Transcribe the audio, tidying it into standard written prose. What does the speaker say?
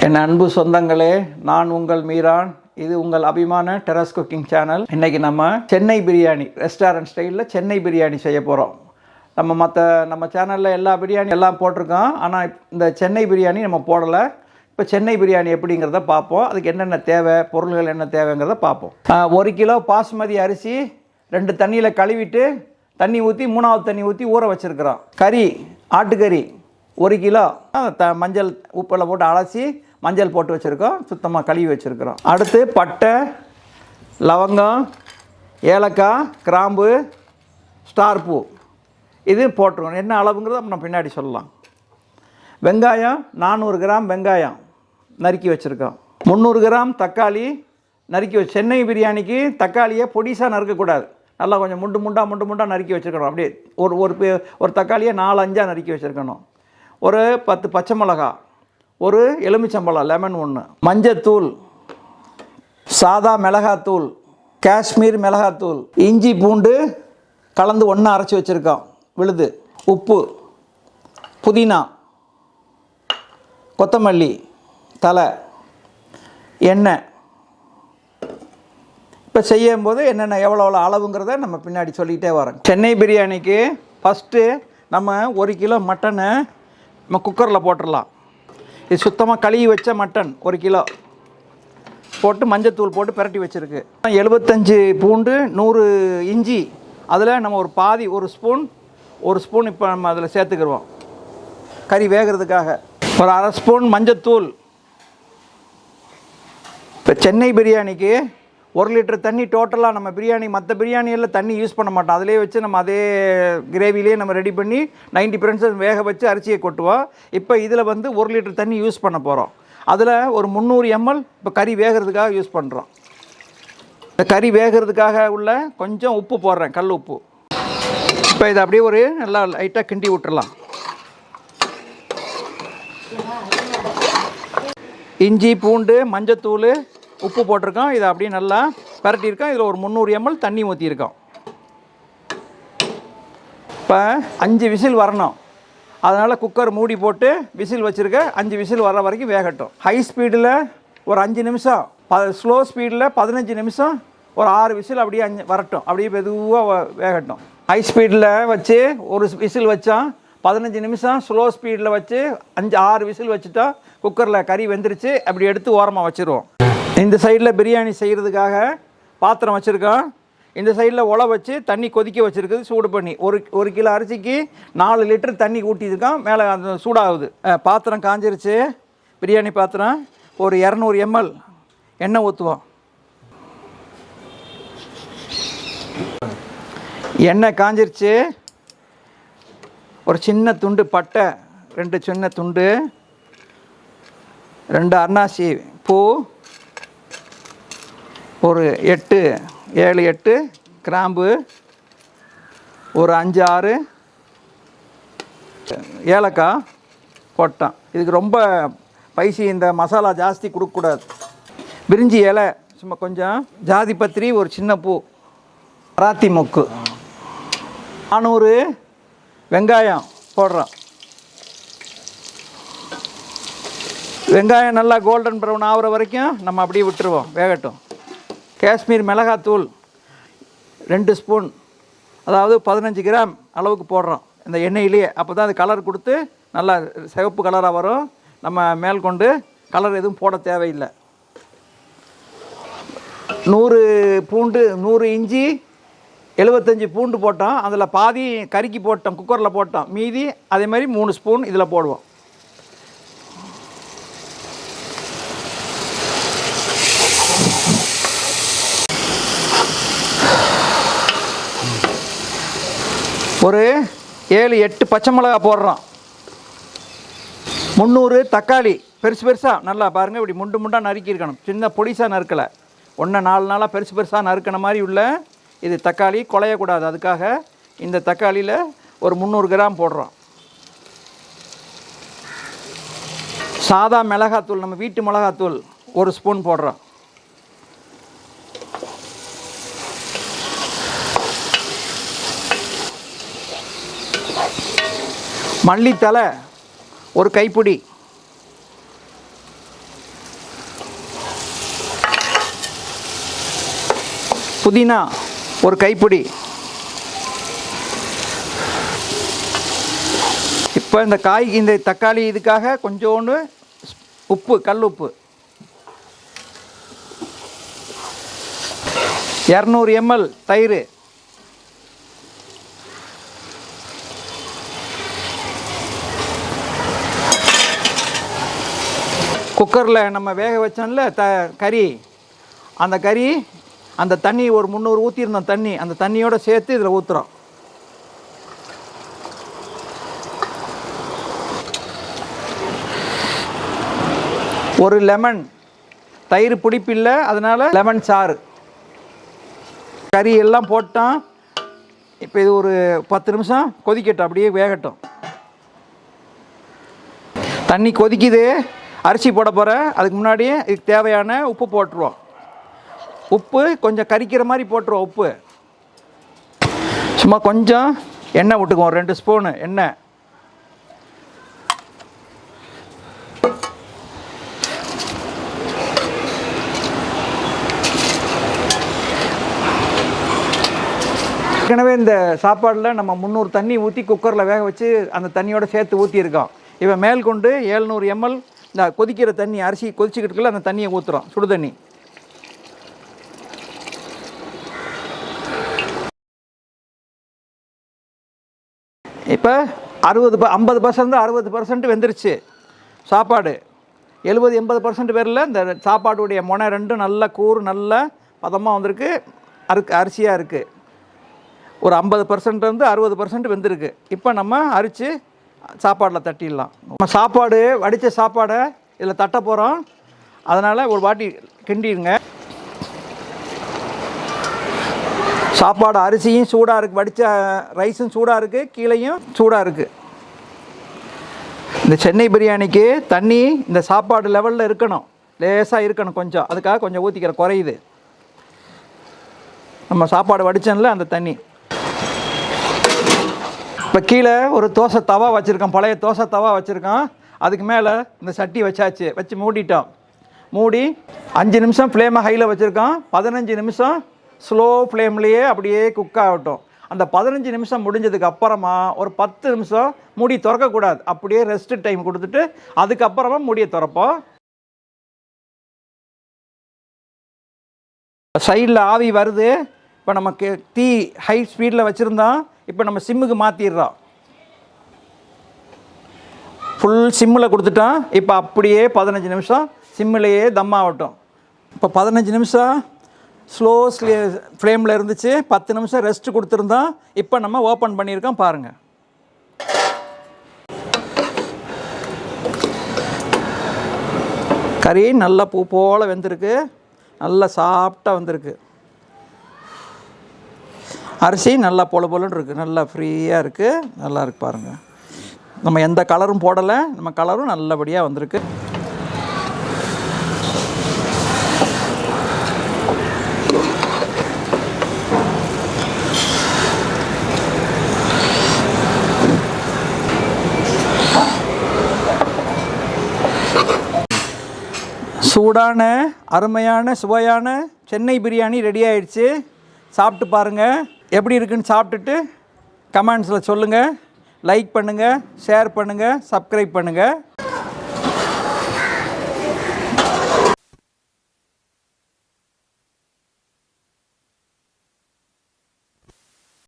என் அன்பு சொந்தங்களே, நான் உங்கள் மீரான். இது உங்கள் அபிமான டெரஸ் குக்கிங் சேனல். இன்றைக்கி நம்ம சென்னை பிரியாணி, ரெஸ்டாரண்ட் ஸ்டைலில் சென்னை பிரியாணி செய்ய போகிறோம். நம்ம சேனலில் எல்லா பிரியாணி எல்லாம் போட்டிருக்கோம். ஆனால் இந்த சென்னை பிரியாணி நம்ம போடலை. இப்போ சென்னை பிரியாணி எப்படிங்கிறத பார்ப்போம். அதுக்கு என்னென்ன தேவை, பொருள்கள் என்ன தேவைங்கிறத பார்ப்போம். 1 கிலோ பாசுமதி அரிசி 2 தண்ணியில் கழுவிட்டு தண்ணி ஊற்றி 3வது தண்ணி ஊற்றி ஊற வச்சுருக்கிறோம். கறி, ஆட்டுக்கறி 1 கிலோ மஞ்சள் உப்பில் போட்டு அலசி மஞ்சள் போட்டு வச்சுருக்கோம். சுத்தமாக கழுவி வச்சுருக்கிறோம். அடுத்து பட்டை, லவங்கம், ஏலக்காய், கிராம்பு, ஸ்டார் பூ இது போட்டுருவோம். என்ன அளவுங்கிறத நம்ம பின்னாடி சொல்லலாம். வெங்காயம் 400 கிராம் வெங்காயம் நறுக்கி வச்சுருக்கோம். 300 கிராம் தக்காளி நறுக்கி வச்சு. சென்னை பிரியாணிக்கு தக்காளியை பொடிசாக நறுக்கக்கூடாது. நல்லா கொஞ்சம் முண்டு முண்டாக நறுக்கி வச்சுருக்கணும். அப்படியே ஒரு தக்காளியை 4-5 நறுக்கி வச்சுருக்கணும். ஒரு 10 பச்சை மிளகா, ஒரு எலுமிச்சம்பழம் லெமன் 1, மஞ்சத்தூள், சாதா மிளகாத்தூள், காஷ்மீர் மிளகாத்தூள், இஞ்சி பூண்டு கலந்து ஒன்றா அரைச்சி வச்சுருக்கோம் விழுது, உப்பு, புதினா, கொத்தமல்லி தலை, எண்ணெய். இப்போ செய்யும்போது என்னென்ன எவ்வளோ அளவுங்கிறத நம்ம பின்னாடி சொல்லிகிட்டே வரோம். சென்னை பிரியாணிக்கு ஃபஸ்ட்டு நம்ம 1 கிலோ மட்டனை நம்ம குக்கரில் போட்டுடலாம். இது சுத்தமாக கழுவி வச்ச மட்டன் 1 கிலோ போட்டு மஞ்சத்தூள் போட்டு பிரட்டி வச்சுருக்கு. 75 பூண்டு, 100 இஞ்சி, அதில் நம்ம ஒரு ஸ்பூன் இப்போ நம்ம அதில் சேர்த்துக்கிடுவோம் கறி வேகிறதுக்காக. ஒரு 1/2 ஸ்பூன் மஞ்சத்தூள். இப்போ சென்னை பிரியாணிக்கு 1 லிட்டர் தண்ணி டோட்டலாக நம்ம மற்ற பிரியாணியில் தண்ணி யூஸ் பண்ண மாட்டோம். அதிலே வச்சு நம்ம அதே கிரேவிலே நம்ம ரெடி பண்ணி 90% வேக வச்சு அரிசியை கொட்டுவோம். இப்போ இதில் 1 லிட்டர் தண்ணி யூஸ் பண்ண போகிறோம். அதில் ஒரு 300 ml இப்போ கறி வேகிறதுக்காக யூஸ் பண்ணுறோம். இந்த கறி வேகிறதுக்காக உள்ள கொஞ்சம் உப்பு போடுறேன், கல் உப்பு. இப்போ இதை அப்படியே நல்லா லைட்டாக கிண்டி விட்டுறலாம். இஞ்சி பூண்டு மஞ்சத்தூள் உப்பு போட்டிருக்கோம். இதை அப்படியே நல்லா பரட்டியிருக்கோம். இதில் ஒரு 300 ml தண்ணி ஊற்றியிருக்கோம். இப்போ 5 விசில் வரணும். அதனால் குக்கர் மூடி போட்டு விசில் வச்சுருக்கேன். 5 விசில் வர வரைக்கும் வேகட்டும். ஹை ஸ்பீடில் ஒரு 5 நிமிஷம், ஸ்லோ ஸ்பீடில் 15 நிமிஷம், ஒரு 6 விசில் அப்படியே வரட்டும். அப்படியே மெதுவாக வேகட்டும். ஹை ஸ்பீடில் வச்சு ஒரு விசில் வச்சோம். 15 நிமிஷம் ஸ்லோ ஸ்பீடில் வச்சு 5-6 விசில் வச்சுட்டா குக்கரில் கறி வெந்துருச்சு. அப்படி எடுத்து ஓரமாக வச்சுருவோம். இந்த சைடில் பிரியாணி செய்கிறதுக்காக பாத்திரம் வச்சுருக்கோம். இந்த சைடில் உலை வச்சு தண்ணி கொதிக்க வச்சுருக்குது சூடு பண்ணி. ஒரு கிலோ அரிசிக்கு 4 லிட்டர் தண்ணி ஊட்டியிருக்கோம். மேலே அந்த சூடாகுது. பாத்திரம் காஞ்சிருச்சு. பிரியாணி பாத்திரம். ஒரு 200 ml எண்ணெய் ஊற்றுவோம். எண்ணெய் காஞ்சிருச்சு. ஒரு சின்ன துண்டு பட்டை, 2 சின்ன துண்டு, 2 அன்னாசி பூ, ஒரு 7-8 கிராம்பு, ஒரு 5-6 ஏலக்காய் போட்டோம். இதுக்கு ரொம்ப பைசி இந்த மசாலா ஜாஸ்தி கொடுக்கக்கூடாது. பிரிஞ்சி இலை சும்மா கொஞ்சம், ஜாதி பத்திரி, ஒரு சின்ன பூ, மராத்தி மொக்கு, 400 வெங்காயம் போடுறோம். வெங்காயம் நல்லா கோல்டன் ப்ரௌன் ஆகிற வரைக்கும் நம்ம அப்படியே விட்டுருவோம், வேகட்டும். காஷ்மீர் மிளகாத்தூள் 2 ஸ்பூன், அதாவது 15 கிராம் அளவுக்கு போடுறோம் இந்த எண்ணெயிலேயே. அப்போ தான் அது கலர் கொடுத்து நல்லா சிவப்பு கலராக வரும். நம்ம மேல் கொண்டு கலர் எதுவும் போட தேவையில்லை. 100 பூண்டு, 100 இஞ்சி, 75 பூண்டு போட்டோம். அதில் பாதி கறிக்கு போட்டோம், குக்கரில் போட்டோம். மீதி அதே மாதிரி 3 ஸ்பூன் இதில் போடுவோம். ஒரு 7-8 பச்சை மிளகா போடுறோம். 300 தக்காளி பெருசாக நல்லா பாருங்கள், இப்படி முண்டாக நறுக்கியிருக்கணும். சின்ன பொடிசாக நறுக்கலை. 4 நாளாக பெருசாக நறுக்கின மாதிரி உள்ள இது தக்காளி குலையக்கூடாது. அதுக்காக இந்த தக்காளியில் ஒரு 300 கிராம் போடுறோம். சாதா மிளகாத்தூள், நம்ம வீட்டு மிளகாத்தூள் 1 ஸ்பூன் போடுறோம். மல்லித்தலை ஒரு கைப்பிடி, புதினா ஒரு கைப்பிடி. இப்போ இந்த தக்காளி இதுக்காக கொஞ்சோண்டு உப்பு, கல் உப்பு. 200 ml தயிர். குக்கரில் நம்ம வேக வச்சோம்ல கறி, அந்த தண்ணி ஒரு 300 ஊற்றிருந்தோம் தண்ணி, அந்த தண்ணியோடு சேர்த்து இதில் ஊற்றுறோம். ஒரு லெமன், தயிர் பிடிப்பில்லை அதனால் லெமன் சாறு. கறி எல்லாம் போட்டோம். இப்போ இது ஒரு 10 நிமிஷம் கொதிக்கட்டும், அப்படியே வேகட்டும். தண்ணி கொதிக்குது, அரிசி போட போகிறேன். அதுக்கு முன்னாடியே இதுக்கு தேவையான உப்பு போட்டுருவோம். உப்பு கொஞ்சம் கரிக்கிற மாதிரி போட்டுருவோம். உப்பு சும்மா கொஞ்சம் எண்ணெய் விட்டுக்குவோம், 2 ஸ்பூனு எண்ணெய். ஏற்கனவே இந்த சாப்பாடில் நம்ம 300 தண்ணி ஊற்றி குக்கரில் வேக வச்சு அந்த தண்ணியோடு சேர்த்து ஊற்றியிருக்கோம். இப்போ மேல் கொண்டு 700 ml இந்த கொதிக்கிற தண்ணி, அரிசி கொதிச்சுக்கிட்டுக்குள்ள அந்த தண்ணியை ஊற்றுறோம், சுடு தண்ணி. இப்போ 50% 60% வெந்துருச்சு சாப்பாடு. 70-80% பேரில் இந்த சாப்பாடுடைய முனை ரெண்டும் நல்லா கூறு நல்லா பதமாக வந்திருக்கு, அரிசியாக இருக்குது. ஒரு 50% 60% வெந்திருக்கு. இப்போ நம்ம அரிச்சு சாப்பாடில் தட்டிடலாம். நம்ம சாப்பாடு வடித்த சாப்பாடை இதில் தட்ட போகிறோம். அதனால் ஒரு வாட்டி கிண்டிடுங்க. சாப்பாடு அரிசியும் சூடாக இருக்குது, வடித்த ரைஸும் சூடாக இருக்குது, கீழையும் சூடாக இருக்குது. இந்த சென்னை பிரியாணிக்கு தண்ணி இந்த சாப்பாடு லெவலில் இருக்கணும், லேசாக இருக்கணும் கொஞ்சம். அதுக்காக கொஞ்சம் ஊற்றிக்கிற குறையுது. நம்ம சாப்பாடு வடித்தோம்ல அந்த தண்ணி. இப்போ கீழே ஒரு தோசை தவா வச்சுருக்கோம், பழைய தோசை தவா வச்சுருக்கோம். அதுக்கு மேலே இந்த சட்டி வச்சாச்சு, வச்சு மூடிட்டோம். மூடி 5 நிமிஷம் ஃப்ளேமை ஹையில் வச்சுருக்கோம். 15 நிமிஷம் ஸ்லோ ஃப்ளேம்லேயே அப்படியே குக் ஆகட்டும். அந்த 15 நிமிஷம் முடிஞ்சதுக்கு அப்புறமா ஒரு 10 நிமிஷம் மூடி திறக்கக்கூடாது, அப்படியே ரெஸ்ட் டைம் கொடுத்துட்டு அதுக்கப்புறமா மூடியை திறப்போம். சைடில் ஆவி வருது. இப்போ நமக்கு தீ ஹை ஸ்பீடில் வச்சுருந்தோம், இப்போ நம்ம சிம்முக்கு மாற்றிடுறோம். ஃபுல் சிம்மில் கொடுத்துட்டோம். இப்போ அப்படியே 15 நிமிஷம் சிம்மிலேயே தம்மாகட்டும். இப்போ 15 நிமிஷம் ஸ்லோ ஃப்ளேமில் இருந்துச்சு, 10 நிமிஷம் ரெஸ்ட் கொடுத்துருந்தோம். இப்போ நம்ம ஓப்பன் பண்ணியிருக்கோம், பாருங்கள். கறி நல்லா பூ போல் வெந்திருக்கு, நல்லா சாஃப்டாக வந்திருக்கு. அரிசி நல்லா பொலன்னு இருக்குது, நல்லா ஃப்ரீயாக இருக்குது, நல்லா இருக்குது பாருங்கள். நம்ம எந்த கலரும் போடலை, நம்ம கலரும் நல்லபடியாக வந்திருக்கு. சூடான அருமையான சுவையான சென்னை பிரியாணி ரெடி ஆயிடுச்சு. சாப்பிட்டு பாருங்கள், எப்படி இருக்குன்னு சாப்பிட்டுட்டு கமெண்ட்ஸில் சொல்லுங்கள். லைக் பண்ணுங்கள், ஷேர் பண்ணுங்கள், சப்ஸ்கிரைப் பண்ணுங்கள்.